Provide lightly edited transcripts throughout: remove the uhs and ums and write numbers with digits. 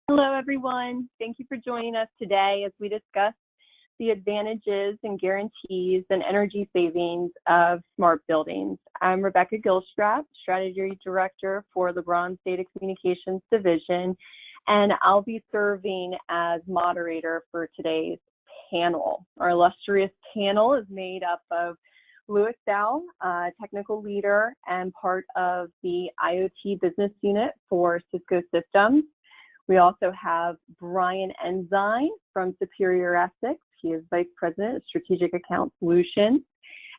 Hello, everyone. Thank you for joining us today as we discuss the advantages and guarantees and energy savings of smart buildings. I'm Rebecca Gilstrap, Strategy Director for Legrand's Data Communications Division, and I'll be serving as moderator for today's panel. Our illustrious panel is made up of Louis Dow, technical leader and part of the IoT business unit for Cisco Systems. We also have Brian Ensign from Superior Essex. He is Vice President of Strategic Account Solutions.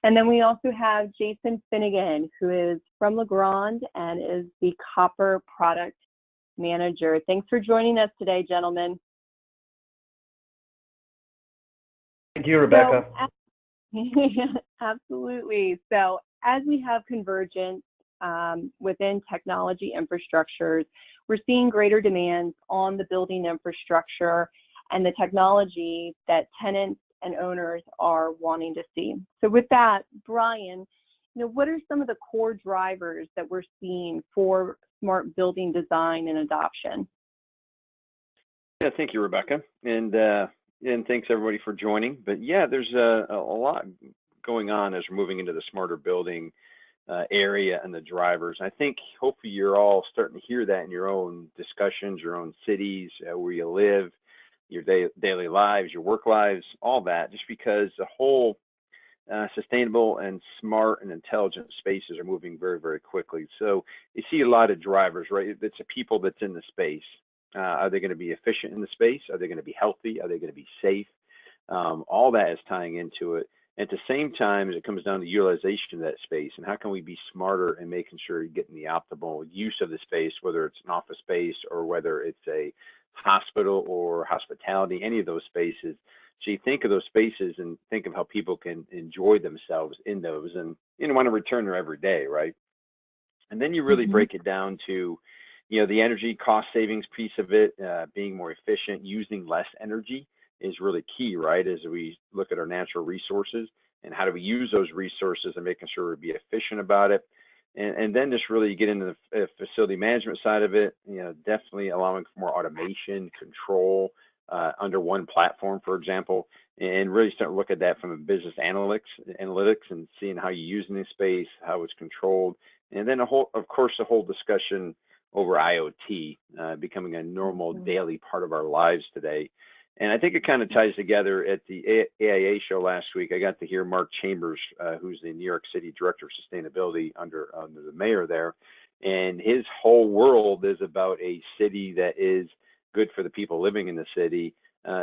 And then we also have Jason Finnegan, who is from Legrand and is the Copper Product Manager. Thanks for joining us today, gentlemen. Thank you, Rebecca. Absolutely. So as we have convergence within technology infrastructures, we're seeing greater demands on the building infrastructure and the technology that tenants and owners are wanting to see. So with that, Brian, what are some of the core drivers that we're seeing for smart building design and adoption? Yeah, thank you, Rebecca, and thanks everybody for joining. But yeah, there's a lot going on as we're moving into the smarter building area and the drivers. I think hopefully you're all starting to hear that in your own discussions, your own cities, where you live, your daily lives, your work lives, all that, just because the whole sustainable and smart and intelligent spaces are moving very, very quickly. So you see a lot of drivers, right? It's the people that's in the space. Are they going to be efficient in the space? Are they going to be healthy? Are they going to be safe? All that is tying into it. At the same time, it comes down to utilization of that space and how can we be smarter in making sure you're getting the optimal use of the space, whether it's an office space or whether it's a hospital or hospitality, any of those spaces. So you think of those spaces and think of how people can enjoy themselves in those and want to return there every day, right? And then you really break it down to, the energy cost savings piece of it, being more efficient, using less energy is really key, right? As we look at our natural resources and how do we use those resources and making sure we be efficient about it. And then just really get into the facility management side of it, definitely allowing for more automation, control under one platform, for example, and really start to look at that from a business analytics and seeing how you're using the space, how it's controlled. And then of course, the whole discussion over IoT becoming a normal daily part of our lives today. And I think it kind of ties together. At the AIA show last week, I got to hear Mark Chambers, who's the New York City Director of Sustainability under the mayor there. And his whole world is about a city that is good for the people living in the city,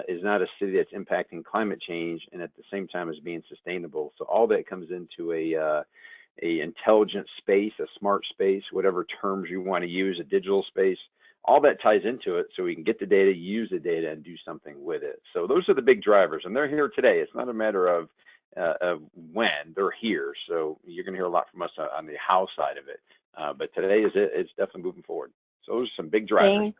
is not a city that's impacting climate change, and at the same time is being sustainable. So all that comes into a intelligent space, a smart space, whatever terms you want to use, a digital space. All that ties into it so we can get the data, use the data, and do something with it. So those are the big drivers, and they're here today. It's not a matter of when, they're here. So you're going to hear a lot from us on the how side of it. But today it's definitely moving forward. So those are some big drivers.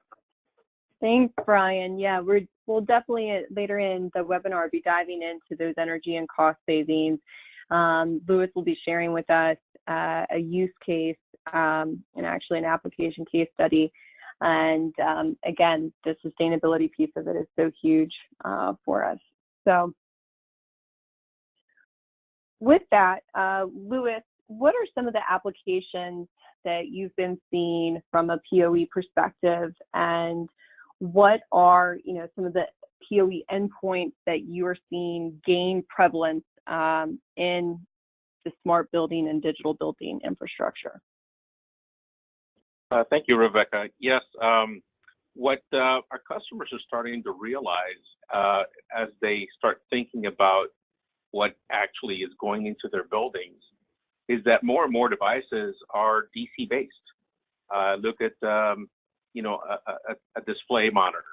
Thanks, Brian. Yeah, we'll definitely later in the webinar be diving into those energy and cost savings. Louis will be sharing with us a use case and actually an application case study. And again, the sustainability piece of it is so huge for us. So with that, Louis, what are some of the applications that you've been seeing from a PoE perspective, and what are some of the PoE endpoints that you are seeing gain prevalence in the smart building and digital building infrastructure? Thank you, Rebecca. Yes, what our customers are starting to realize as they start thinking about what actually is going into their buildings is that more and more devices are DC based. Look at a display monitor.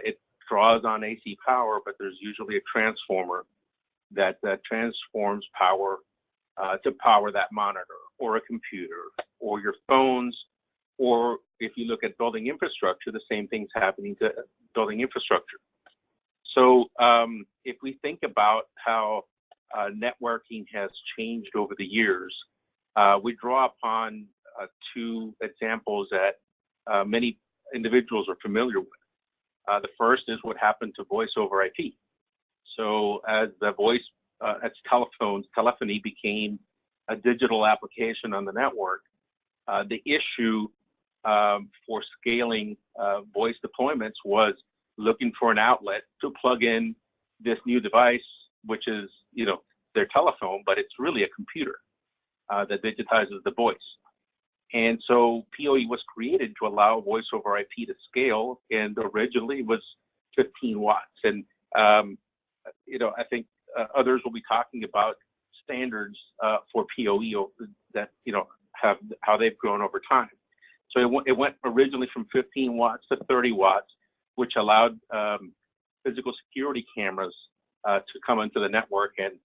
It draws on AC power, but there's usually a transformer that transforms power to power that monitor or a computer or your phones. Or if you look at building infrastructure, the same thing's happening to building infrastructure. So if we think about how networking has changed over the years, we draw upon two examples that many individuals are familiar with. The first is what happened to voice over IP. So as telephony became a digital application on the network, the issue for scaling voice deployments was looking for an outlet to plug in this new device, which is, their telephone, but it's really a computer that digitizes the voice. And so PoE was created to allow voice over IP to scale, and originally it was 15 watts. And, I think others will be talking about standards for PoE that, have how they've grown over time. So it went originally from 15 watts to 30 watts, which allowed physical security cameras to come into the network. And,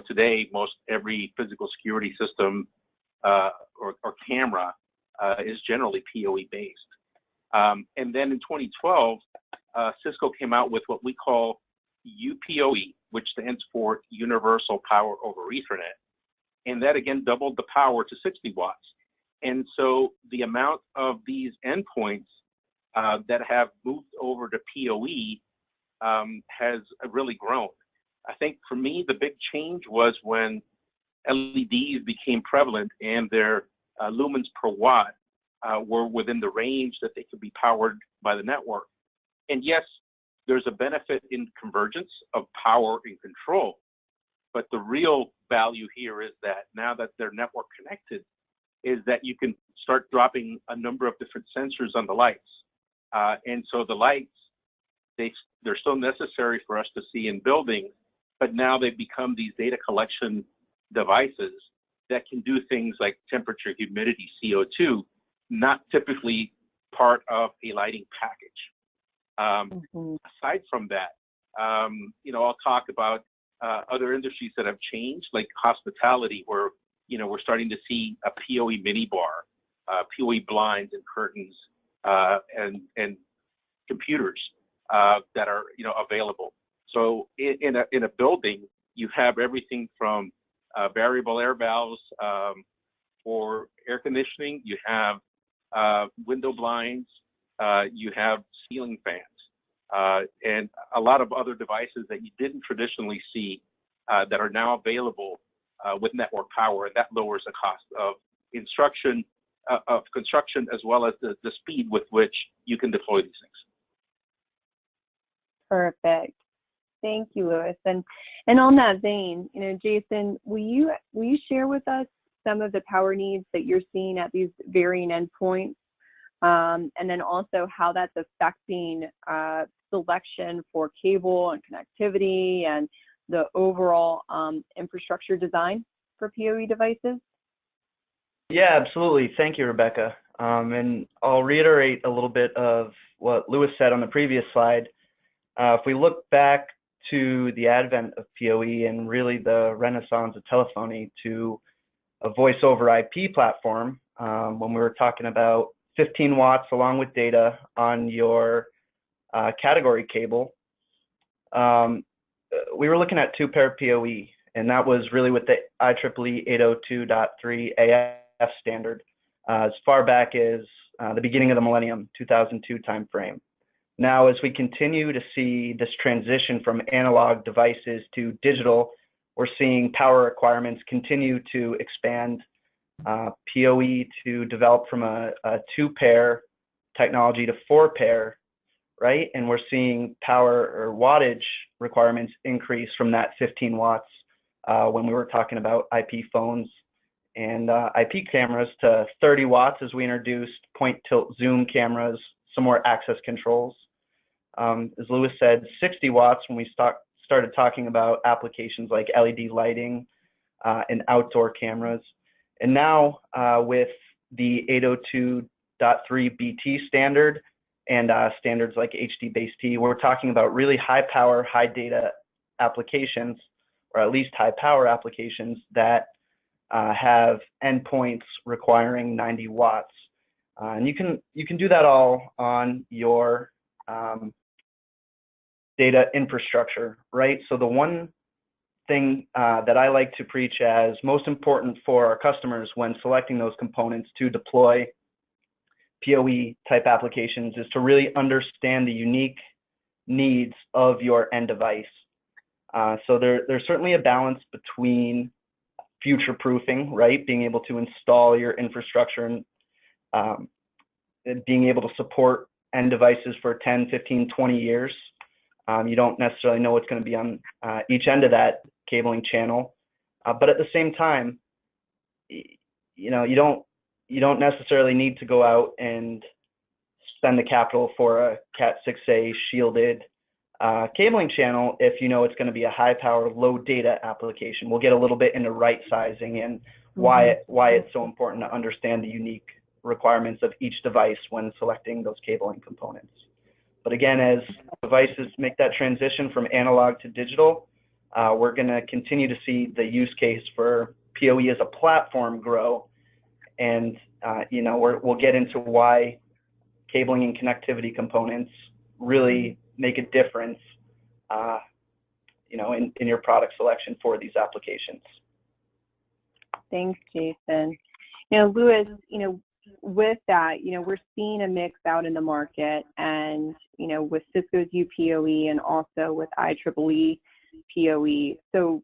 today, most every physical security system or camera is generally PoE based. And then in 2012, Cisco came out with what we call UPoE, which stands for Universal Power over Ethernet. And that again doubled the power to 60 watts. And so the amount of these endpoints that have moved over to PoE has really grown. I think for me, the big change was when LEDs became prevalent and their lumens per watt were within the range that they could be powered by the network. And yes, there's a benefit in convergence of power and control, but the real value here is that now that they're network connected, is that you can start dropping a number of different sensors on the lights. And so the lights, they're still necessary for us to see in buildings, but now they've become these data collection devices that can do things like temperature, humidity, CO2, not typically part of a lighting package. Aside from that, I'll talk about other industries that have changed, like hospitality, where we're starting to see a PoE minibar, PoE blinds and curtains, and computers that are available. So in a building, you have everything from variable air valves for air conditioning. You have window blinds. You have ceiling fans, and a lot of other devices that you didn't traditionally see that are now available with network power, and that lowers the cost of construction as well as the speed with which you can deploy these things. Perfect. Thank you, Louis. And on that vein, Jason, will you share with us some of the power needs that you're seeing at these varying endpoints, and then also how that's affecting selection for cable and connectivity and the overall infrastructure design for PoE devices? Yeah, absolutely. Thank you, Rebecca. And I'll reiterate a little bit of what Louis said on the previous slide. If we look back to the advent of PoE and really the renaissance of telephony to a voice over IP platform, when we were talking about 15 watts along with data on your category cable, we were looking at two-pair PoE, and that was really with the IEEE 802.3 AF standard as far back as the beginning of the millennium, 2002 timeframe. Now, as we continue to see this transition from analog devices to digital, we're seeing power requirements continue to expand. PoE to develop from a two-pair technology to four-pair, right? And we're seeing power or wattage requirements increase from that 15 watts when we were talking about IP phones and IP cameras to 30 watts as we introduced point tilt zoom cameras, some more access controls. As Louis said, 60 watts when we started talking about applications like LED lighting and outdoor cameras. And now with the 802.3 BT standard and standards like HD-Base-T, we're talking about really high power, high data applications, or at least high power applications that have endpoints requiring 90 watts. And you can do that all on your data infrastructure, right? So the one thing that I like to preach as most important for our customers when selecting those components to deploy PoE type applications is to really understand the unique needs of your end device. So there's certainly a balance between future-proofing, right? Being able to install your infrastructure and being able to support end devices for 10, 15, 20 years. You don't necessarily know what's going to be on each end of that cabling channel. But at the same time, you don't necessarily need to go out and spend the capital for a Cat 6A shielded cabling channel if you know it's going to be a high power, low data application. We'll get a little bit into right sizing and why it's so important to understand the unique requirements of each device when selecting those cabling components. But again, as devices make that transition from analog to digital, we're going to continue to see the use case for PoE as a platform grow. And we'll get into why cabling and connectivity components really make a difference, in your product selection for these applications. Thanks, Jason. Louis, with that, we're seeing a mix out in the market, and with Cisco's UPoE and also with IEEE PoE. So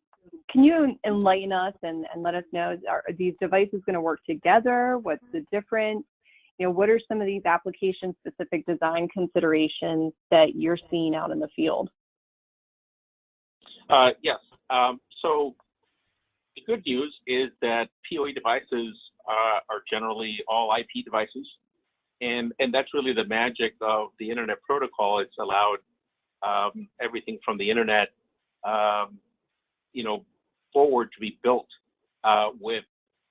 can you enlighten us and let us know, are these devices going to work together? What's the difference? What are some of these application-specific design considerations that you're seeing out in the field? Yes. So the good news is that PoE devices are generally all IP devices, and that's really the magic of the Internet protocol. It's allowed everything from the Internet, forward to be built with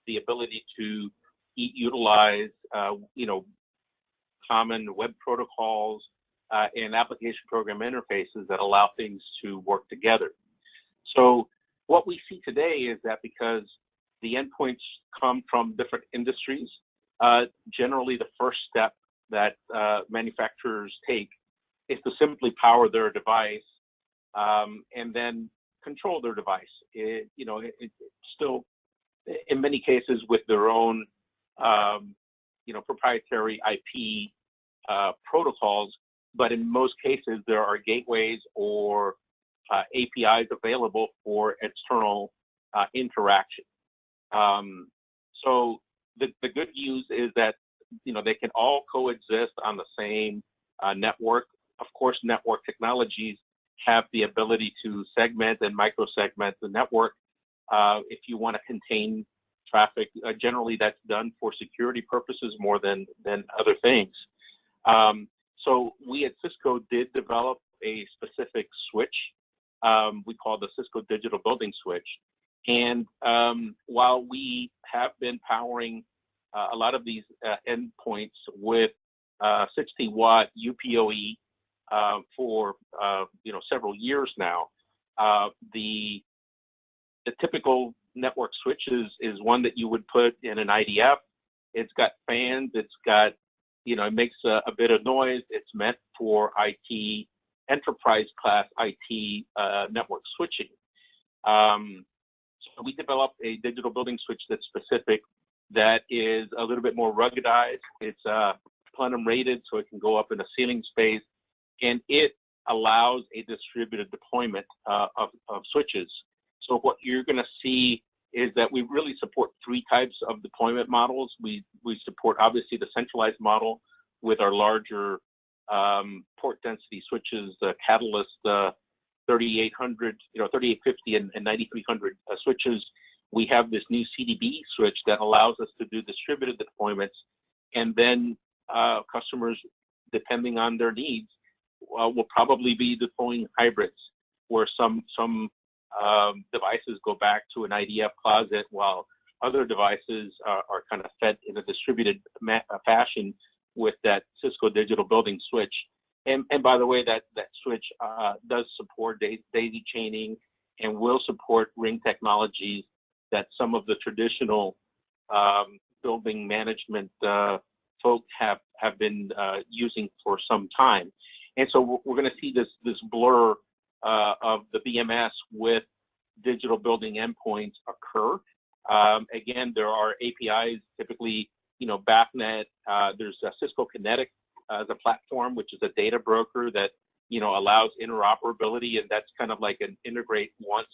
the ability to utilize, common web protocols and application program interfaces that allow things to work together. So what we see today is that because the endpoints come from different industries, generally the first step that manufacturers take is to simply power their device and then control their device. It still, in many cases, with their own proprietary IP protocols, but in most cases there are gateways or APIs available for external interaction. So the good news is that they can all coexist on the same network. Of course, network technologies have the ability to segment and microsegment the network if you want to contain traffic. Generally, that's done for security purposes more than other things. So we at Cisco did develop a specific switch we call the Cisco Digital Building Switch. And while we have been powering a lot of these endpoints with 60-watt UPoE for several years now, the typical network switch is one that you would put in an IDF. It's got fans. It's got, it makes a bit of noise. It's meant for IT, enterprise class IT network switching. So we developed a digital building switch that's specific, that is a little bit more ruggedized. It's plenum rated, so it can go up in a ceiling space, and it allows a distributed deployment of switches. So what you're going to see is that we really support three types of deployment models. We support obviously the centralized model with our larger port density switches, Catalyst 3800, 3850 and 9300 switches. We have this new CDB switch that allows us to do distributed deployments, and then customers, depending on their needs, will probably be deploying hybrids, where some devices go back to an IDF closet while other devices are kind of fed in a distributed fashion with that Cisco Digital Building Switch. And by the way, that switch does support daisy chaining and will support ring technologies that some of the traditional building management folk have been using for some time. And so we're going to see this blur of the BMS with digital building endpoints occur. Again, there are APIs, typically, BAPnet. There's Cisco Kinetic as a platform, which is a data broker that allows interoperability, and that's kind of like an integrate once.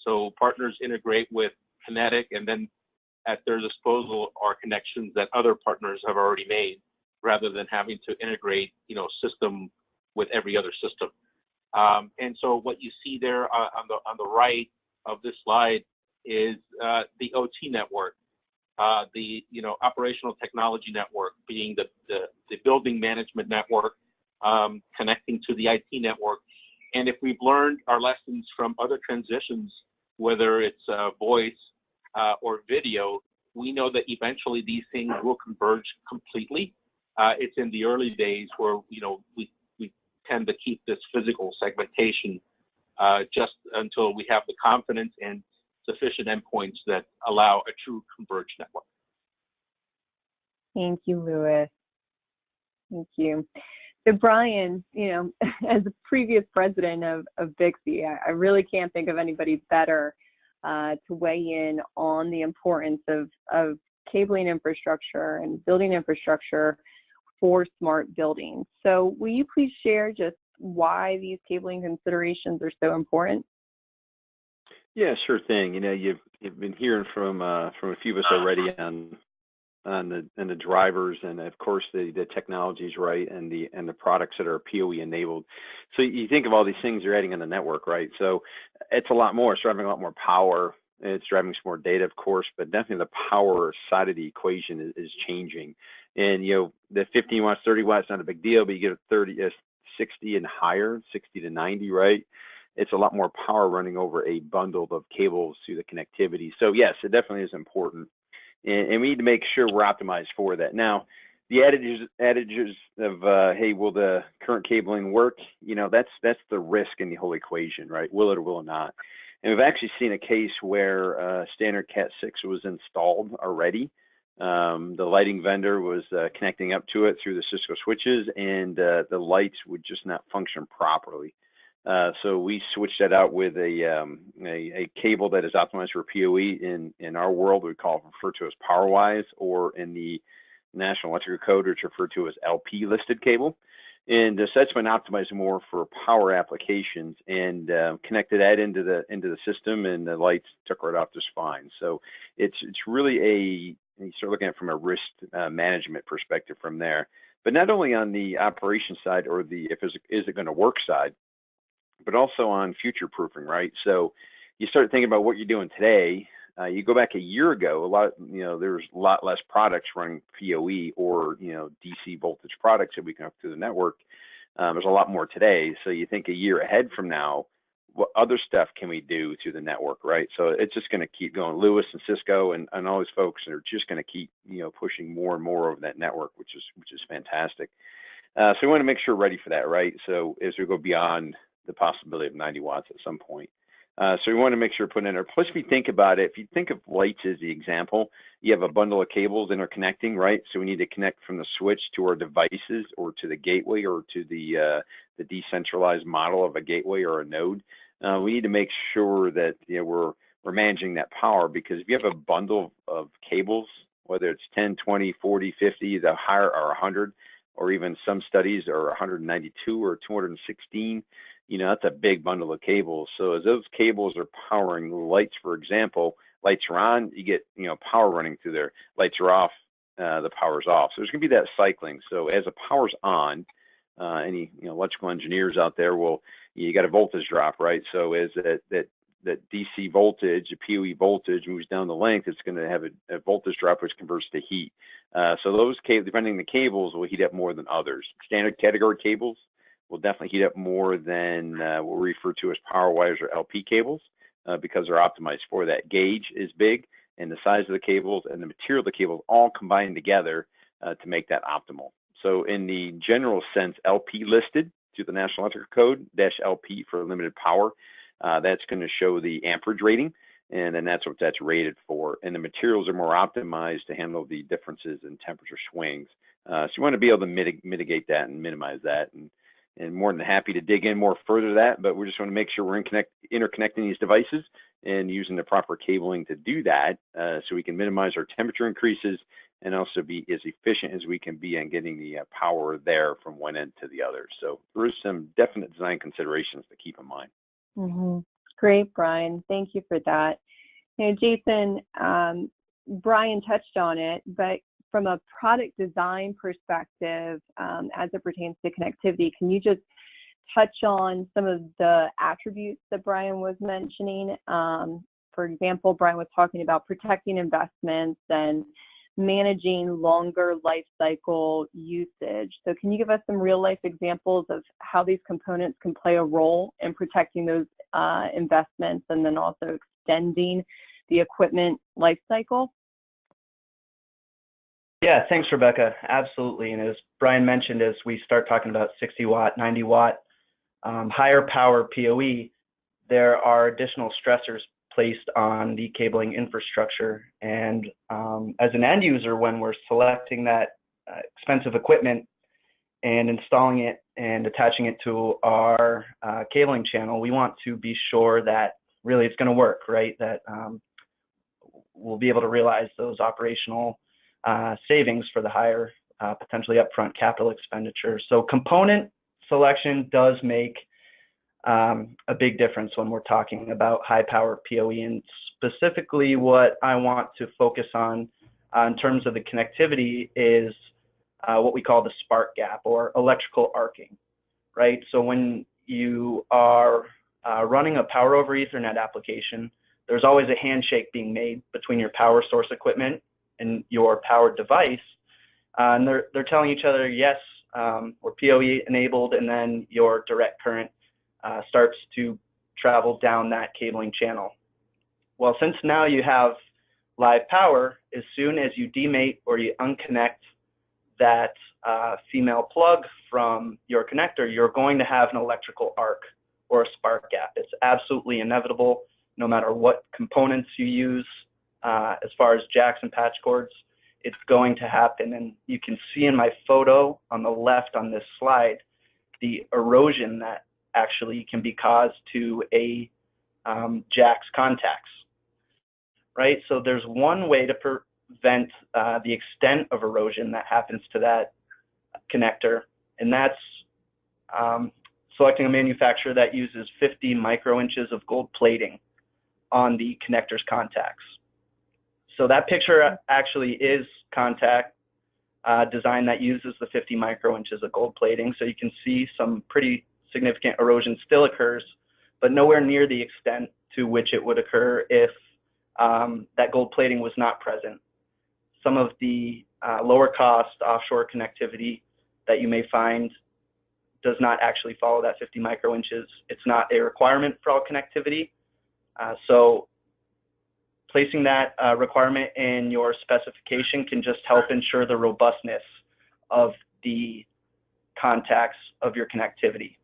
So partners integrate with Kinetic, and then at their disposal are connections that other partners have already made, rather than having to integrate, system with every other system. And so what you see there on the right of this slide is the OT network, the operational technology network being the building management network, connecting to the IT network. And if we've learned our lessons from other transitions, whether it's voice or video, we know that eventually these things will converge completely. It's in the early days where we tend to keep this physical segmentation just until we have the confidence and sufficient endpoints that allow a true converged network. Thank you, Louis. Thank you. So Brian, as a previous president of Bixby, I really can't think of anybody better to weigh in on the importance of cabling infrastructure and building infrastructure for smart buildings. So will you please share just why these cabling considerations are so important? Yeah, sure thing. You've been hearing from a few of us already on the drivers, and of course the technologies, right, and the products that are PoE enabled. So you think of all these things you're adding on the network, right? So it's a lot more. It's driving a lot more power. It's driving some more data, of course, but definitely the power side of the equation is changing. And the 15 watts, 30 watts, not a big deal, but you get a 30, 60 and higher, 60 to 90, right? It's a lot more power running over a bundle of cables through the connectivity. So yes, it definitely is important. And we need to make sure we're optimized for that. Now, the adages of, hey, will the current cabling work? That's the risk in the whole equation, right? Will it or will it not? And we've actually seen a case where standard Cat 6 was installed already. The lighting vendor was connecting up to it through the Cisco switches, and the lights would just not function properly. So we switched that out with a cable that is optimized for PoE. In our world, we refer to as PowerWise, or in the National Electrical Code, it's referred to as LP listed cable. And so that's been optimized more for power applications, and connected that into the system, and the lights took right off just fine. So it's really you start looking at it from a risk management perspective from there. But not only on the operation side, or the is it going to work side, but also on future proofing, right? So you start thinking about what you're doing today. You go back a year ago, there was a lot less products running PoE or DC voltage products that we can hook to the network. There's a lot more today. So you think a year ahead from now, what other stuff can we do through the network, right? So it's just going to keep going. Lewis and Cisco and all those folks are just going to keep pushing more and more over that network, which is fantastic. So we want to make sure we're ready for that, right? So as we go beyond the possibility of 90 watts at some point. So we want to make sure we're putting in there. Plus, if you think about it, if you think of lights as the example, you have a bundle of cables interconnecting, right? So we need to connect from the switch to our devices, or to the gateway, or to the decentralized model of a gateway or a node. We need to make sure that we're managing that power, because if you have a bundle of cables, whether it's 10, 20, 40, 50, the higher, or 100, or even some studies are 192 or 216, that's a big bundle of cables. So as those cables are powering lights, for example, lights are on, you get power running through there. Lights are off, the power's off. So there's going to be that cycling. So as the power's on, any electrical engineers out there you got a voltage drop, right? So as that DC voltage, the PoE voltage moves down the length, it's going to have a voltage drop, which converts to heat. So those cables, depending on the cables, will heat up more than others. Standard category cables will definitely heat up more than what we refer to as power wires or LP cables, because they're optimized for that. Gauge is big, and the size of the cables and the material of the cables all combine together to make that optimal. So in the general sense, LP listed through the National Electrical Code, -LP for limited power, that's going to show the amperage rating, and then that's what that's rated for. And the materials are more optimized to handle the differences in temperature swings. So you want to be able to mitigate that and minimize that. And more than happy to dig in more further to that, but we just want to make sure we're interconnecting these devices and using the proper cabling to do that, so we can minimize our temperature increases and also be as efficient as we can be in getting the power there from one end to the other. So there is some definite design considerations to keep in mind. Mm-hmm. Great, Brian. Thank you for that. You know, Jason, Brian touched on it, but from a product design perspective, as it pertains to connectivity, can you just touch on some of the attributes that Brian was mentioning? For example, Brian was talking about protecting investments and managing longer life cycle usage. So can you give us some real life examples of how these components can play a role in protecting those investments and then also extending the equipment life cycle? Yeah, thanks, Rebecca. Absolutely. And as Brian mentioned, as we start talking about 60 watt, 90 watt, higher power PoE, there are additional stressors placed on the cabling infrastructure. And as an end user, when we're selecting that expensive equipment and installing it and attaching it to our cabling channel, we want to be sure that really it's going to work, right? That we'll be able to realize those operational savings for the higher potentially upfront capital expenditure. So component selection does make a big difference when we're talking about high power PoE, and specifically what I want to focus on in terms of the connectivity is what we call the spark gap or electrical arcing, right? So when you are running a power over Ethernet application, there's always a handshake being made between your power source equipment and your power device, and they're telling each other, yes, we're PoE enabled, and then your direct current starts to travel down that cabling channel. Well, since now you have live power, as soon as you demate or you unconnect that female plug from your connector, you're going to have an electrical arc or a spark gap. It's absolutely inevitable, no matter what components you use as far as jacks and patch cords, it's going to happen. And you can see in my photo on the left on this slide, the erosion that actually can be caused to a jack's contacts, right? So there's one way to prevent the extent of erosion that happens to that connector, and that's selecting a manufacturer that uses 50 microinches of gold plating on the connector's contacts. So that picture actually is contact design that uses the 50 microinches of gold plating. So you can see some pretty significant erosion still occurs, but nowhere near the extent to which it would occur if that gold plating was not present. Some of the lower cost offshore connectivity that you may find does not actually follow that 50 microinches. It's not a requirement for all connectivity. So placing that requirement in your specification can just help ensure the robustness of the contacts of your connectivity.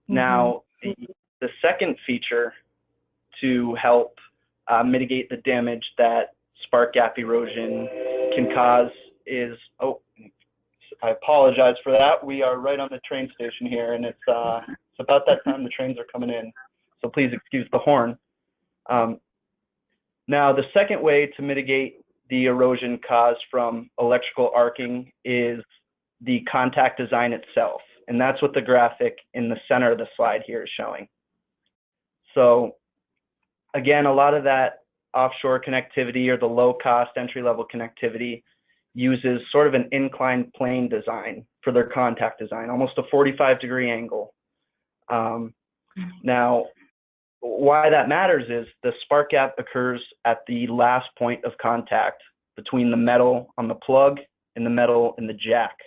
Mm-hmm. Now, the second feature to help mitigate the damage that spark gap erosion can cause is, oh, I apologize for that. We are right on the train station here, and it's about that time the trains are coming in. So please excuse the horn. Now, the second way to mitigate the erosion caused from electrical arcing is the contact design itself. And that's what the graphic in the center of the slide here is showing. So again, a lot of that offshore connectivity or the low-cost entry-level connectivity uses sort of an inclined plane design for their contact design, almost a 45-degree angle. Now, why that matters is the spark gap occurs at the last point of contact between the metal on the plug and the metal in the jack.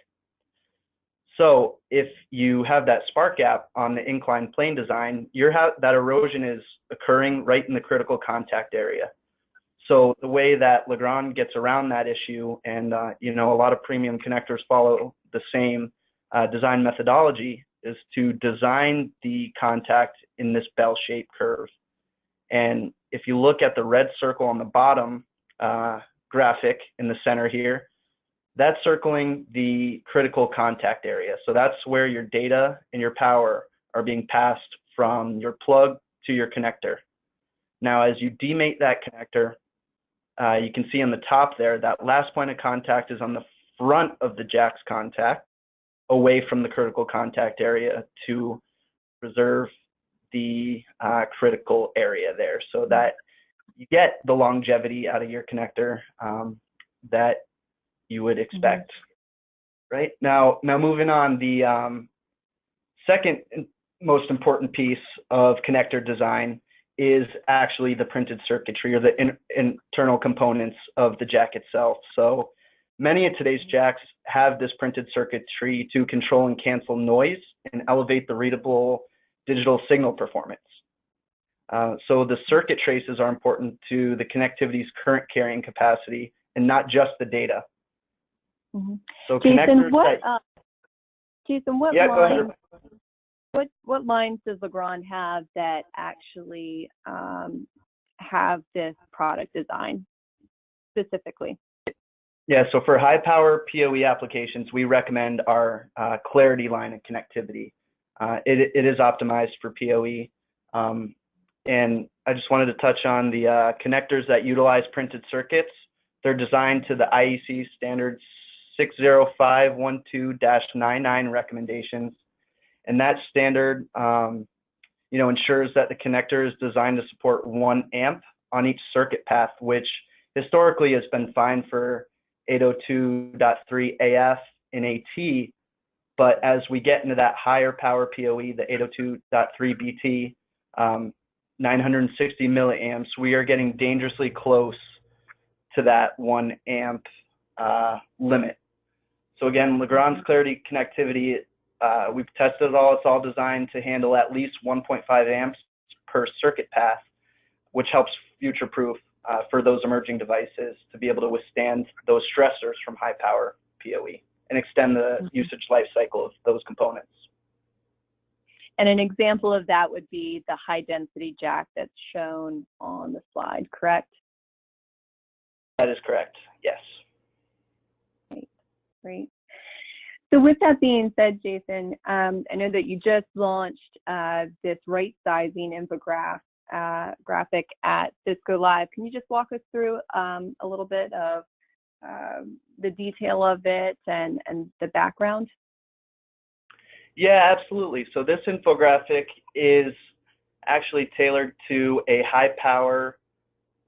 So if you have that spark gap on the inclined plane design, that erosion is occurring right in the critical contact area. So the way that Legrand gets around that issue, and you know, a lot of premium connectors follow the same design methodology, is to design the contact in this bell-shaped curve. And if you look at the red circle on the bottom graphic in the center here, that's circling the critical contact area. So that's where your data and your power are being passed from your plug to your connector. Now, as you demate that connector, you can see on the top there, that last point of contact is on the front of the jack's contact, away from the critical contact area to preserve the critical area there, so that you get the longevity out of your connector that you would expect. Right now moving on, the second most important piece of connector design is actually the printed circuitry, or the internal components of the jack itself. So many of today's jacks have this printed circuitry to control and cancel noise and elevate the readable digital signal performance. So the circuit traces are important to the connectivity's current carrying capacity and not just the data. So Jason, what lines does Legrand have that actually have this product design specifically? Yeah, so for high power PoE applications, we recommend our Clarity line of connectivity. It is optimized for PoE. And I just wanted to touch on the connectors that utilize printed circuits. They're designed to the IEC standard 60512-99 recommendations. And that standard ensures that the connector is designed to support 1 amp on each circuit path, which historically has been fine for 802.3 AF and AT. But as we get into that higher power PoE, the 802.3 BT, 960 milliamps, we are getting dangerously close to that 1 amp limit. So again, Legrand's Clarity connectivity, we've tested it all. It's all designed to handle at least 1.5 amps per circuit path, which helps future-proof for those emerging devices to be able to withstand those stressors from high power PoE and extend the usage life cycle of those components. And an example of that would be the high density jack that's shown on the slide, correct? That is correct, yes. Great. So with that being said, Jason, I know that you just launched this right sizing graphic at Cisco Live. Can you just walk us through a little bit of the detail of it and the background? Yeah, absolutely. So this infographic is actually tailored to a high power,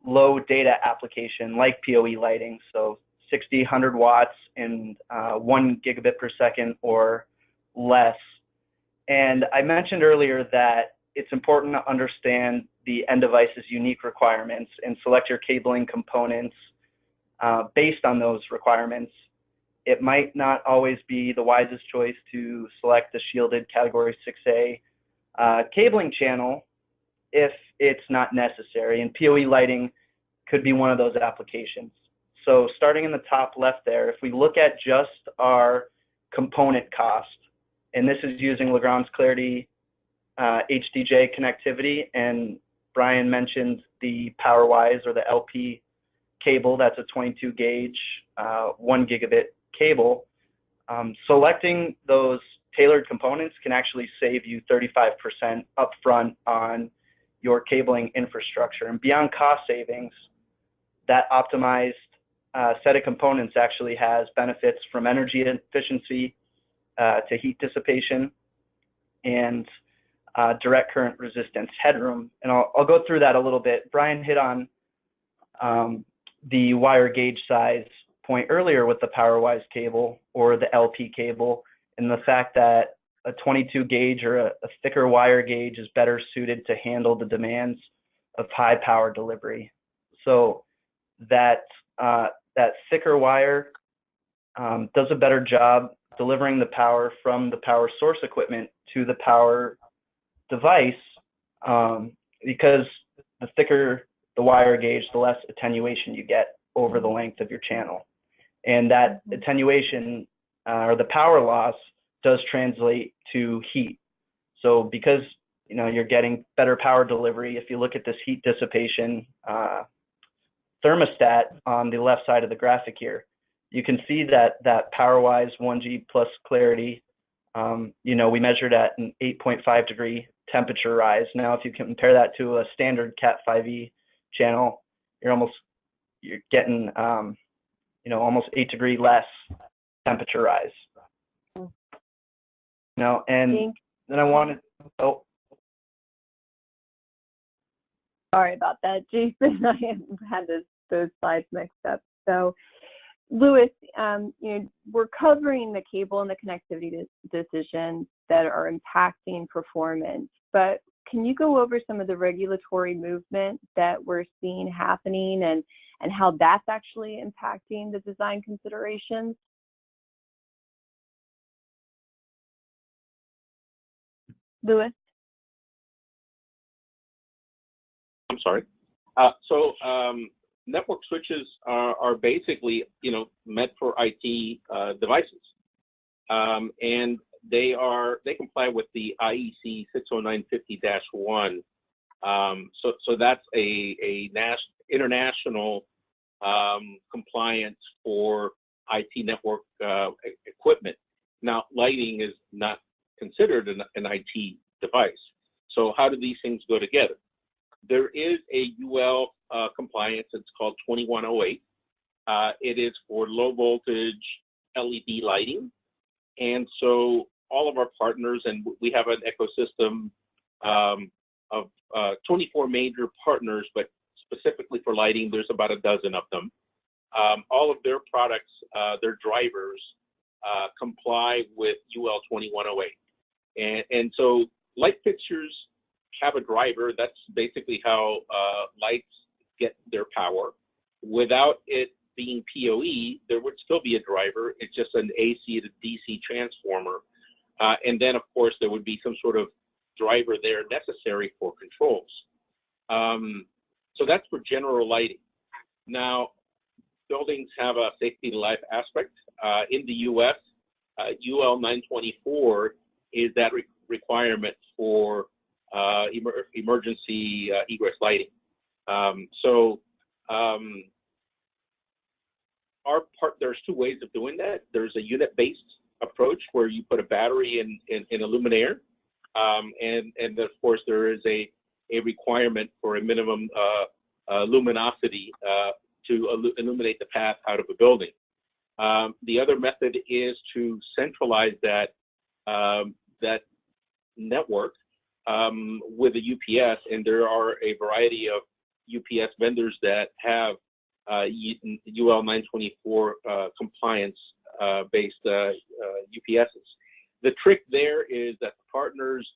low data application like PoE lighting. So 60, 100 watts and 1 gigabit per second or less. And I mentioned earlier that it's important to understand the end device's unique requirements and select your cabling components based on those requirements. It might not always be the wisest choice to select the shielded Category 6A cabling channel if it's not necessary, and PoE lighting could be one of those applications. So starting in the top left there, if we look at just our component cost, and this is using Legrand's Clarity HDJ connectivity, and Brian mentioned the PowerWise or the LP cable. That's a 22 gauge, 1 gigabit cable. Selecting those tailored components can actually save you 35% upfront on your cabling infrastructure. And beyond cost savings, that optimized set of components actually has benefits from energy efficiency to heat dissipation and direct current resistance headroom. And I'll go through that a little bit. Brian hit on the wire gauge size point earlier with the PowerWise cable or the LP cable, and the fact that a 22 gauge or a thicker wire gauge is better suited to handle the demands of high power delivery. So that thicker wire does a better job delivering the power from the power source equipment to the power device because the thicker the wire gauge, the less attenuation you get over the length of your channel. And that attenuation or the power loss does translate to heat. So because you're getting better power delivery, if you look at this heat dissipation thermostat on the left side of the graphic here, you can see that PowerWise 1G plus Clarity, we measured at an 8.5 degree temperature rise. Now, if you compare that to a standard Cat 5e channel, you're getting almost 8 degrees less temperature rise. And then I wanted, sorry about that, Jason. I had those slides mixed up. So, Louis, we're covering the cable and the connectivity decisions that are impacting performance, but can you go over some of the regulatory movement that we're seeing happening and how that's actually impacting the design considerations? Louis? I'm sorry. Network switches are basically, meant for IT devices, and they comply with the IEC 60950-1. So that's a international compliance for IT network equipment. Now, lighting is not considered an IT device. So how do these things go together? There is a UL compliance. It's called 2108. It is for low voltage LED lighting. And so all of our partners, and we have an ecosystem of 24 major partners, but specifically for lighting, there's about a dozen of them. All of their products, their drivers, comply with UL 2108. And so light fixtures have a driver. That's basically how lights get their power. Without it being PoE, there would still be a driver. It's just an AC to DC transformer. And then, of course, there would be some sort of driver there necessary for controls. So that's for general lighting. Now, buildings have a safety to life aspect. In the US, UL 924 is that requirement for emergency egress lighting. There's two ways of doing that. There's a unit-based approach where you put a battery in a luminaire, and of course there is a requirement for a minimum luminosity to illuminate the path out of a building. The other method is to centralize that network with a UPS, and there are a variety of UPS vendors that have UL 924 compliance based UPSs. The trick there is that the partners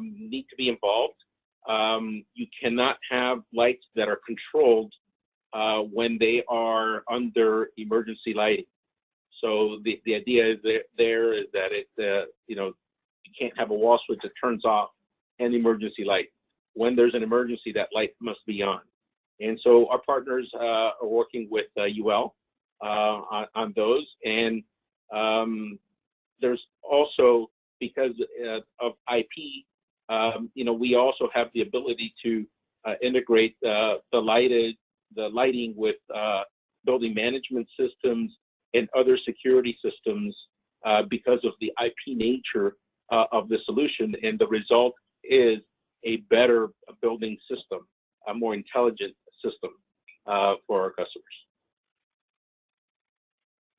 need to be involved. You cannot have lights that are controlled when they are under emergency lighting. So the idea is that you can't have a wall switch that turns off an emergency light. When there's an emergency, that light must be on. And so our partners are working with UL on those. And there's also, because of IP, we also have the ability to integrate the lighting with building management systems and other security systems because of the IP nature of the solution. And the result is a better building system, a more intelligent system for our customers.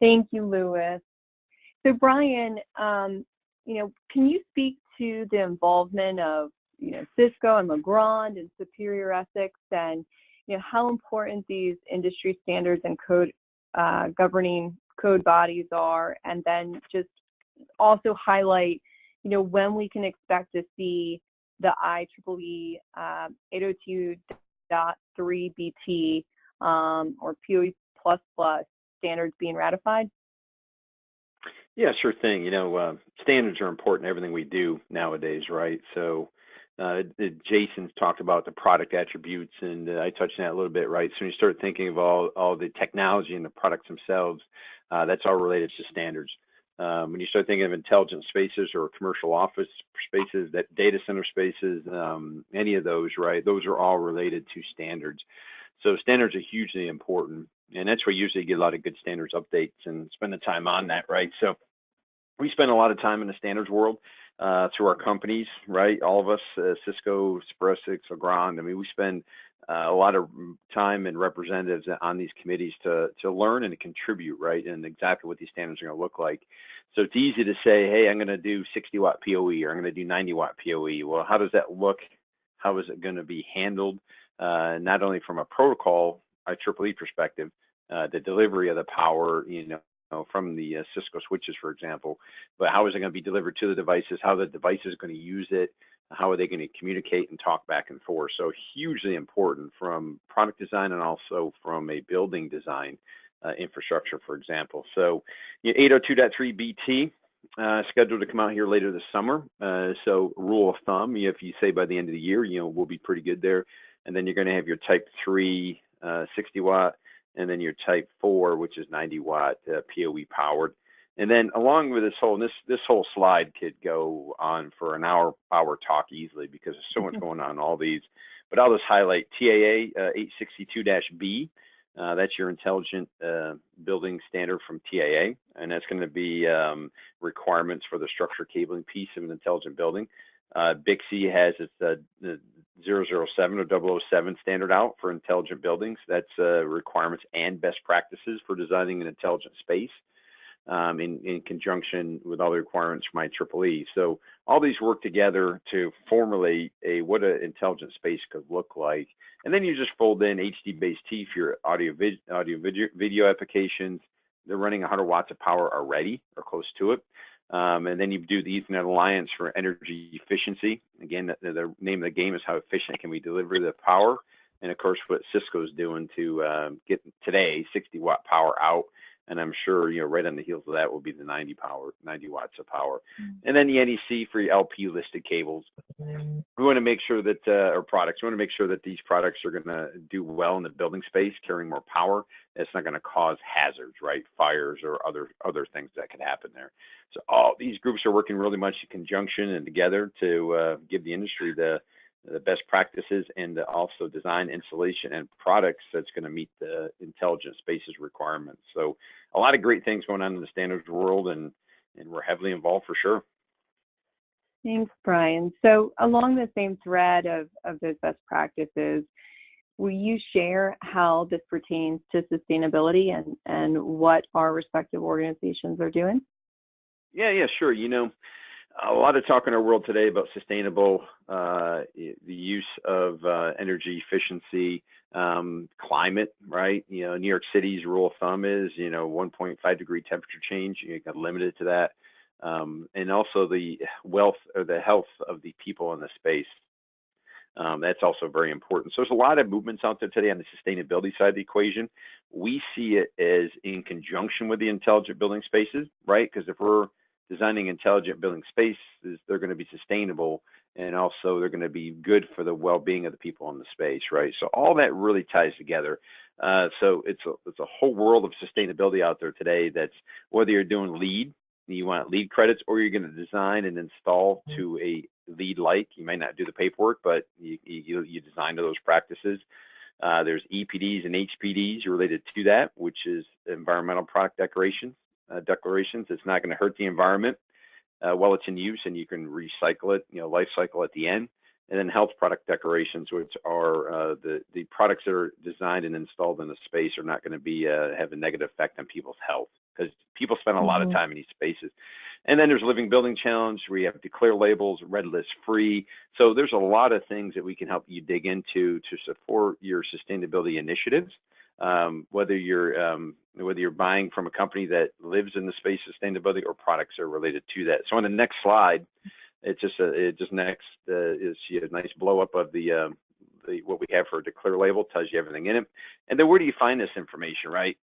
Thank you, Louis. So Brian, can you speak to the involvement of Cisco and Legrand and Superior Essex, and how important these industry standards and code governing code bodies are, and then just also highlight when we can expect to see the IEEE 802.3 BT or PoE++ standards being ratified? Yeah, sure thing. Standards are important in everything we do nowadays, right? So Jason's talked about the product attributes, and I touched on that a little bit, right? So when you start thinking of all the technology and the products themselves, that's all related to standards. When you start thinking of intelligent spaces or commercial office spaces, that data center spaces, any of those, right? Those are all related to standards. So standards are hugely important, and that's where you usually get a lot of good standards updates and spend the time on that, right? So we spend a lot of time in the standards world through our companies, right? All of us, Cisco, Essex, Legrand. I mean, we spend a lot of time and representatives on these committees to learn and to contribute, right, and exactly what these standards are going to look like. So it's easy to say, hey, I'm going to do 60 watt PoE or I'm going to do 90 watt PoE. Well, how does that look? How is it going to be handled? Not only from a protocol, IEEE perspective, the delivery of the power, from the Cisco switches, for example, but how is it going to be delivered to the devices? How the device is going to use it? How are they going to communicate and talk back and forth? So hugely important from product design and also from a building design infrastructure, for example. So 802.3 BT scheduled to come out here later this summer. So rule of thumb, if you say by the end of the year, we'll be pretty good there. And then you're going to have your type 3 60 watt, and then your type 4, which is 90 watt PoE powered. And then along with this whole slide could go on for an hour talk easily because there's so much going on in all these. But I'll just highlight TAA 862-B. That's your intelligent building standard from TAA, and that's going to be requirements for the structure cabling piece of an intelligent building. BICSI has its 007 or 007 standard out for intelligent buildings. That's requirements and best practices for designing an intelligent space. In conjunction with all the requirements from IEEE. So all these work together to formulate what an intelligent space could look like. And then you just fold in HD-based-T for your audio video applications. They're running 100 watts of power already or close to it. And then you do the Ethernet Alliance for energy efficiency. Again, the name of the game is how efficient can we deliver the power. And of course, what Cisco is doing to get today 60 watt power out. And I'm sure, right on the heels of that will be the 90 watts of power. And then the NEC for your LP listed cables. We want to make sure that, we want to make sure that these products are going to do well in the building space, carrying more power. It's not going to cause hazards, right? Fires or other things that could happen there. So all these groups are working really much in conjunction and together to give the industry the best practices and also design, installation, and products that's going to meet the intelligent spaces requirements. So a lot of great things going on in the standards world, and we're heavily involved for sure. Thanks, Brian. So along the same thread of those best practices, will you share how this pertains to sustainability and what our respective organizations are doing? Yeah, sure. A lot of talk in our world today about sustainable, the use of energy efficiency, climate, right? New York City's rule of thumb is, 1.5 degree temperature change. You got limited to that. And also the wealth or the health of the people in the space. That's also very important. So there's a lot of movements out there today on the sustainability side of the equation. We see it as in conjunction with the intelligent building spaces, right? Because if we're designing intelligent building spaces, they're going to be sustainable, and also they're going to be good for the well-being of the people in the space, right? So all that really ties together. So it's a whole world of sustainability out there today. That's whether you're doing LEED, you want LEED credits, or you're going to design and install to a LEED-like. You may not do the paperwork, but you design to those practices. There's EPDs and HPDs related to that, which is environmental product declarations. It's not going to hurt the environment while it's in use, and you can recycle it, life cycle at the end. And then health product declarations, which are the products that are designed and installed in the space are not going to be have a negative effect on people's health, because people spend a lot of time in these spaces. And then there's Living Building Challenge, where you have declare labels, red list free. So there's a lot of things that we can help you dig into to support your sustainability initiatives. Whether you're buying from a company that lives in the space of sustainability or products are related to that. So on the next slide, is a nice blow up of the what we have for a declare label, tells you everything in it. And then where do you find this information, right?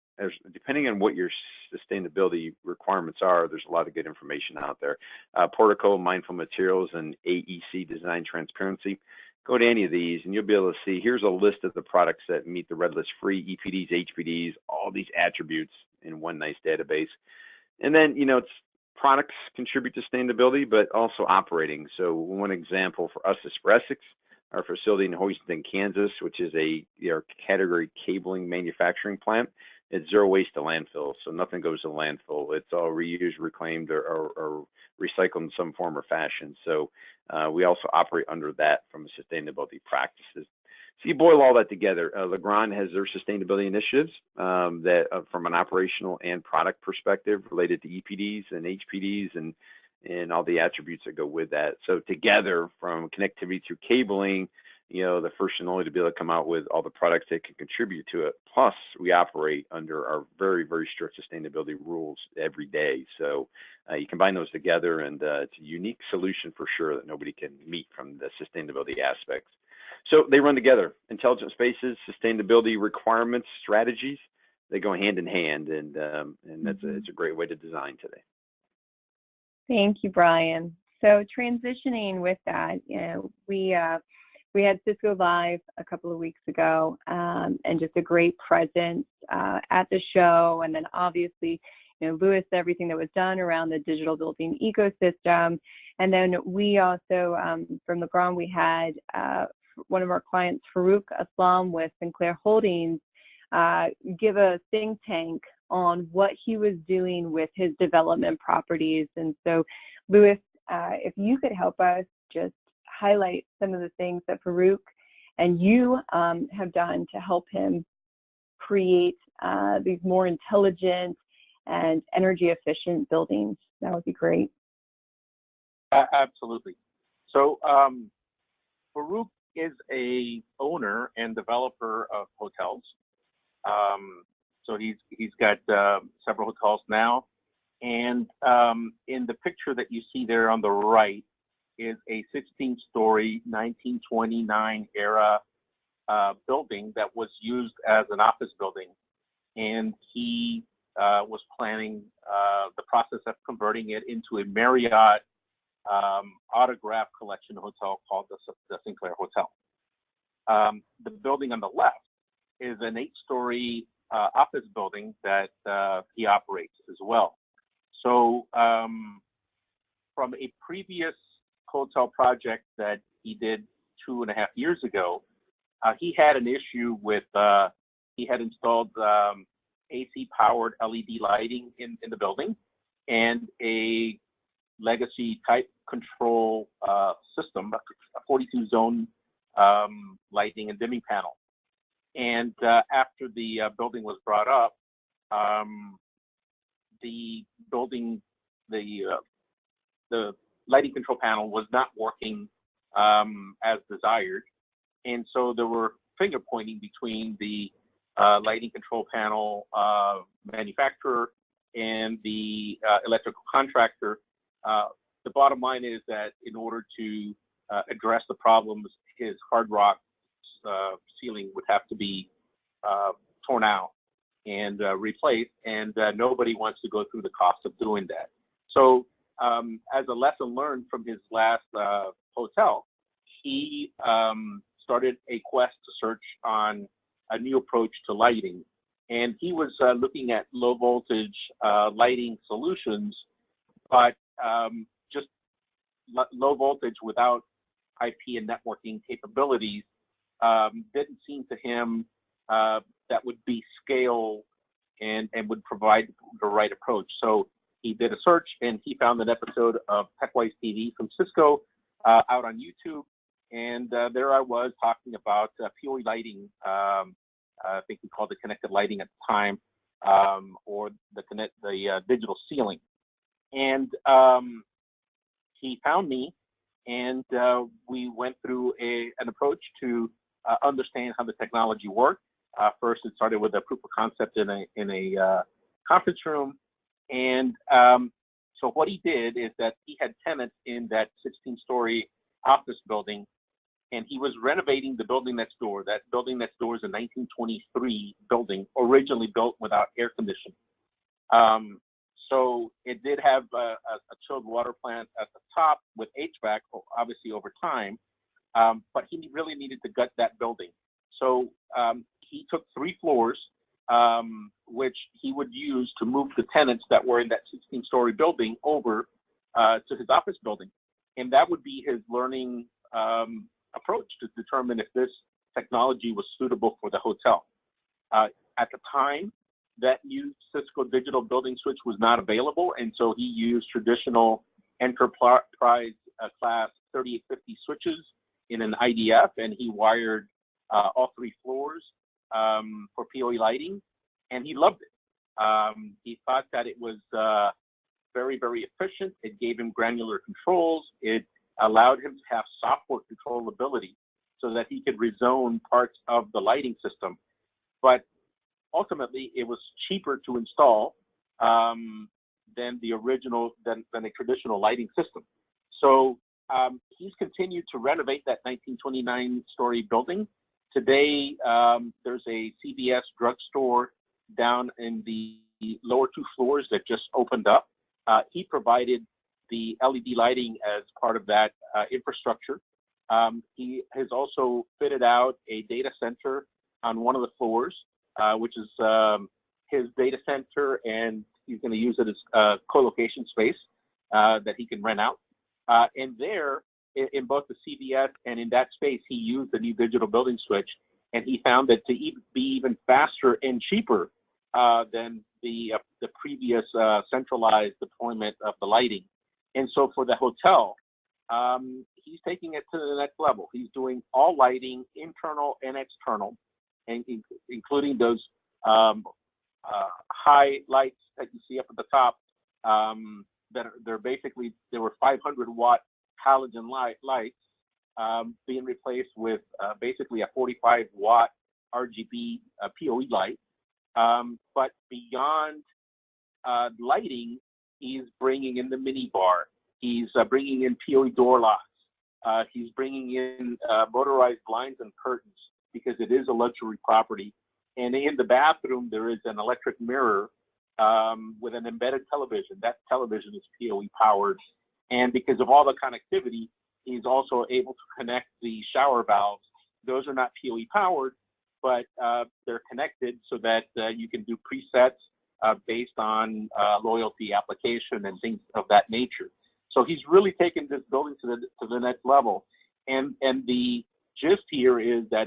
Depending on what your sustainability requirements are, there's a lot of good information out there. Portico, Mindful Materials, and AEC Design Transparency. Go to any of these and you'll be able to see, here's a list of the products that meet the red list free, EPDs, HPDs, all these attributes in one nice database. And then, it's products contribute to sustainability, but also operating. So one example for us is for Essex, our facility in Houston, Kansas, which is our category cabling manufacturing plant. It's zero waste to landfill, so nothing goes to landfill. It's all reused, reclaimed, or recycled in some form or fashion. So we also operate under that from sustainability practices. So you boil all that together. Legrand has their sustainability initiatives that, from an operational and product perspective, related to EPDs and HPDs and all the attributes that go with that. So together, from connectivity through cabling, the first and only to be able to come out with all the products that can contribute to it. Plus, we operate under our very, very strict sustainability rules every day. So you combine those together, and it's a unique solution for sure that nobody can meet from the sustainability aspects. So they run together. Intelligent spaces, sustainability requirements, strategies, they go hand in hand, and it's a great way to design today. Thank you, Brian. So transitioning with that, we had Cisco Live a couple of weeks ago, and just a great presence at the show. And then obviously, Louis, everything that was done around the digital building ecosystem. And then we also, from Legrand, we had one of our clients, Farouk Aslam with Sinclair Holdings, give a think tank on what he was doing with his development properties. And so, Louis, if you could help us just highlight some of the things that Farouk and you have done to help him create these more intelligent and energy efficient buildings, that would be great. Absolutely. So Farouk is a owner and developer of hotels. So he's got several hotels now, and in the picture that you see there on the right is a 16-story 1929 era building that was used as an office building, and he was planning the process of converting it into a Marriott autograph collection hotel called the Sinclair Hotel. The building on the left is an 8-story office building that he operates as well. So from a previous hotel project that he did 2.5 years ago, he had an issue with, he had installed AC powered LED lighting in the building and a legacy type control system, a 42 zone lighting and dimming panel. And after the building was brought up, the building, the lighting control panel was not working as desired. And so there were finger pointing between the lighting control panel manufacturer and the electrical contractor. The bottom line is that in order to address the problems, his hard rock ceiling would have to be torn out and replaced, and nobody wants to go through the cost of doing that. So as a lesson learned from his last hotel, he started a quest to search on a new approach to lighting. And he was looking at low voltage lighting solutions, but just low voltage without IP and networking capabilities didn't seem to him that would be scale and would provide the right approach. So he did a search and he found an episode of TechWise TV from Cisco out on YouTube. And there I was talking about PoE lighting. I think we called it connected lighting at the time, or the digital ceiling. And he found me, and we went through an approach to understand how the technology worked. First, it started with a proof of concept in a conference room, and so what he did is that he had tenants in that 16-story office building, and he was renovating the building next door. That building next door is a 1923 building, originally built without air conditioning. So it did have a chilled water plant at the top with HVAC, obviously over time, but he really needed to gut that building. So he took 3 floors, which he would use to move the tenants that were in that 16-story building over to his office building. And that would be his learning approach to determine if this technology was suitable for the hotel. At the time, that new Cisco digital building switch was not available, and so he used traditional enterprise class 3850 switches in an IDF, and he wired all 3 floors for PoE lighting, and he loved it. He thought that it was very, very efficient. It gave him granular controls. It allowed him to have software controllability so that he could rezone parts of the lighting system. But ultimately, it was cheaper to install than the original, than a traditional lighting system. So he's continued to renovate that 1929-story building. Today, there's a CVS drugstore down in the lower 2 floors that just opened up. He provided the LED lighting as part of that infrastructure. He has also fitted out a data center on one of the floors, which is his data center, and he's going to use it as co-location space that he can rent out. And there, in both the CVS and in that space, he used the new digital building switch, and he found that to be even faster and cheaper than the previous centralized deployment of the lighting. And so for the hotel, he's taking it to the next level. He's doing all lighting, internal and external, and including those high lights that you see up at the top. There were 500-watt halogen lights being replaced with basically a 45-watt RGB PoE light. But beyond lighting, he's bringing in the mini bar. He's bringing in PoE door locks. He's bringing in motorized blinds and curtains because it is a luxury property. And in the bathroom, there is an electric mirror with an embedded television. That television is PoE powered. And because of all the connectivity, he's also able to connect the shower valves. Those are not PoE powered, but they're connected so that you can do presets based on loyalty application and things of that nature. So he's really taken this building to the next level. And the gist here is that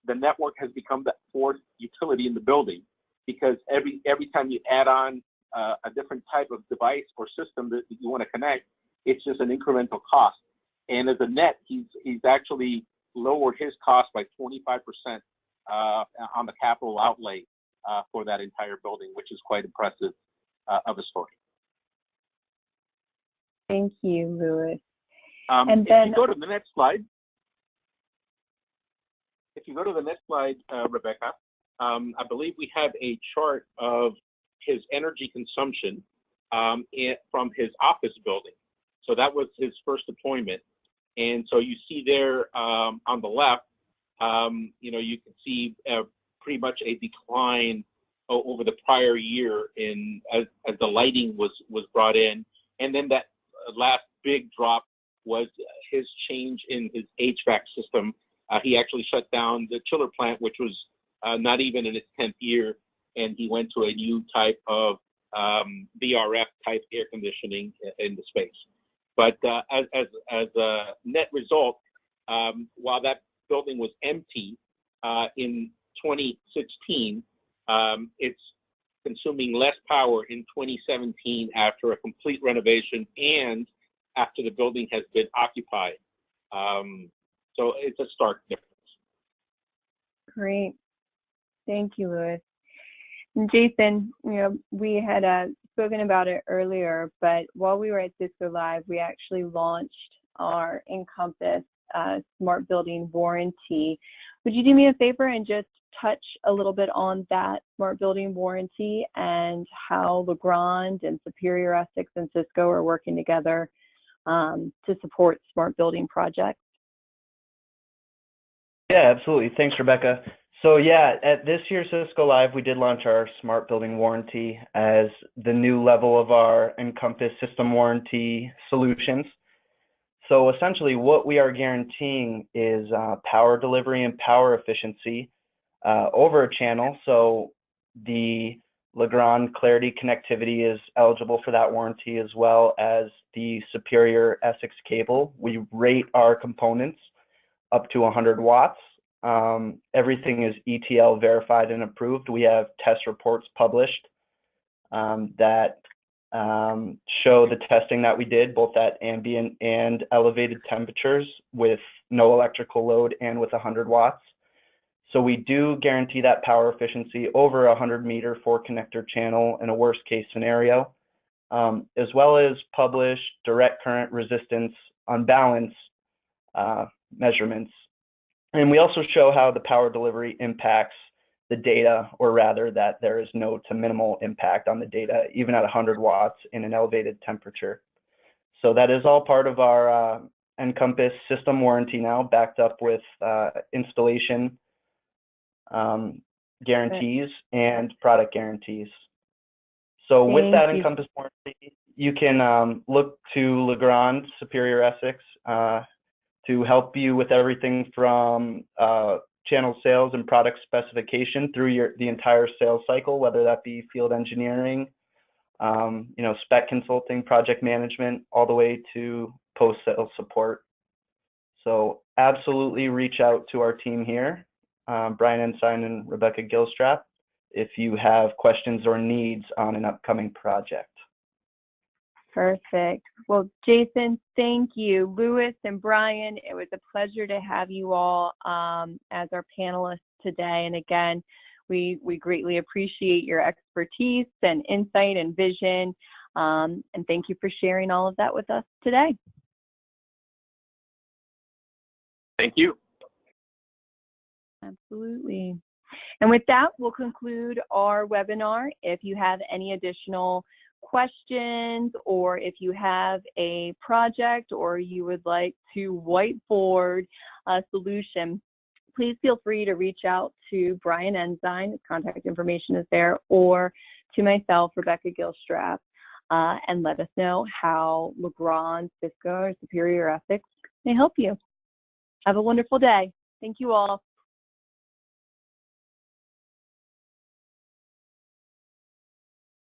the network has become the 4th utility in the building, because every time you add on a different type of device or system that you want to connect, it's just an incremental cost. And as a net, he's actually lowered his cost by 25% on the capital outlay for that entire building, which is quite impressive of a story. Thank you, Louis. And then, if you go to the next slide, Rebecca, I believe we have a chart of his energy consumption from his office building. So that was his first deployment. And so you see there on the left, you can see pretty much a decline over the prior year as the lighting was brought in. And then that last big drop was his change in his HVAC system. He actually shut down the chiller plant, which was not even in its 10th year, and he went to a new type of VRF type air conditioning in the space. But as a net result, while that building was empty in 2016, it's consuming less power in 2017 after a complete renovation and after the building has been occupied. So it's a stark difference. Great. Thank you, Louis. And Jason, we had spoken about it earlier, but while we were at Cisco Live, we actually launched our Encompass Smart Building Warranty. Would you do me a favor and just touch a little bit on that Smart Building Warranty and how Legrand and Superior, Essex, and Cisco are working together to support smart building projects? Yeah, absolutely. Thanks, Rebecca. So yeah, at this year's Cisco Live, we did launch our Smart Building Warranty as the new level of our Encompass system warranty solutions. So essentially what we are guaranteeing is power delivery and power efficiency over a channel. So the Legrand Clarity connectivity is eligible for that warranty, as well as the Superior Essex cable. We rate our components up to 100 watts. Everything is ETL verified and approved. We have test reports published that show the testing that we did, both at ambient and elevated temperatures with no electrical load and with 100 watts. So we do guarantee that power efficiency over a 100-meter 4-connector channel in a worst-case scenario, as well as publish direct current resistance on balance measurements. And we also show how the power delivery impacts the data, or rather that there is no to minimal impact on the data, even at 100 watts in an elevated temperature. So that is all part of our Encompass system warranty now, backed up with installation guarantees and product guarantees. So with that Encompass warranty, you can look to Legrand, Superior Essex, to help you with everything from channel sales and product specification through the entire sales cycle, whether that be field engineering, spec consulting, project management, all the way to post-sales support. So absolutely reach out to our team here, Brian Ensign and Rebecca Gilstrap, if you have questions or needs on an upcoming project. Perfect. Well, Jason, thank you. Louis and Brian, it was a pleasure to have you all as our panelists today. And again, we greatly appreciate your expertise and insight and vision. And thank you for sharing all of that with us today. Thank you. Absolutely. And with that, we'll conclude our webinar. If you have any additional questions, or if you have a project or you would like to whiteboard a solution, please feel free to reach out to Brian Ensign. His contact information is there, or to myself, Rebecca Gilstrap, and let us know how Legrand, Cisco, or Superior Essex may help you. Have a wonderful day. Thank you all.